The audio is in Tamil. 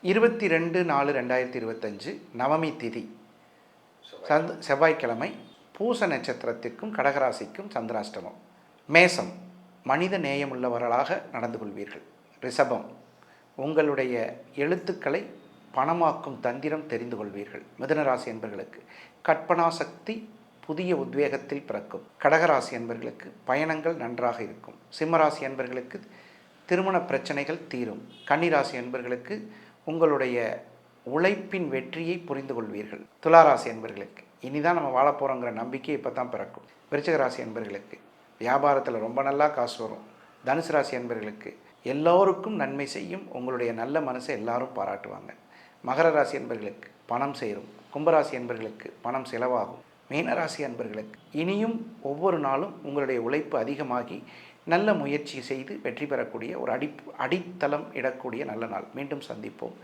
22/4/2025 நவமி திதி செவ்வாய்க்கிழமை. பூச நட்சத்திரத்திற்கும் கடகராசிக்கும் சந்திராஷ்டமம். மேசம், மனித நேயமுள்ளவர்களாக நடந்து கொள்வீர்கள். ரிஷபம், உங்களுடைய எழுத்துக்களை பணமாக்கும் தந்திரம் தெரிந்து கொள்வீர்கள். மிதுனராசி என்பர்களுக்கு கற்பனாசக்தி புதிய உத்வேகத்தில் பிறக்கும். கடகராசி என்பர்களுக்கு பயணங்கள் நன்றாக இருக்கும். சிம்மராசி என்பர்களுக்கு திருமண பிரச்சனைகள் தீரும். கன்னிராசி என்பர்களுக்கு உங்களுடைய உழைப்பின் வெற்றியை புரிந்து கொள்வீர்கள். துளாராசி என்பர்களுக்கு இனிதான் நம்ம வாழ போகிறோங்கிற நம்பிக்கை இப்போ தான் பிறக்கும். விருச்சிக ராசி என்பர்களுக்கு வியாபாரத்தில் ரொம்ப நல்லா காசு வரும். தனுசு ராசி என்பர்களுக்கு எல்லோருக்கும் நன்மை செய்யும். உங்களுடைய நல்ல மனசை எல்லாரும் பாராட்டுவாங்க. மகர ராசி என்பர்களுக்கு பணம் சேரும். கும்பராசி என்பர்களுக்கு பணம் செலவாகும். மீனராசி என்பர்களுக்கு இனியும் ஒவ்வொரு நாளும் உங்களுடைய உழைப்பு அதிகமாகி நல்ல முயற்சி செய்து வெற்றி பெறக்கூடிய ஒரு அடித்தளம் இடக்கூடிய நல்ல நாள். மீண்டும் சந்திப்போம்.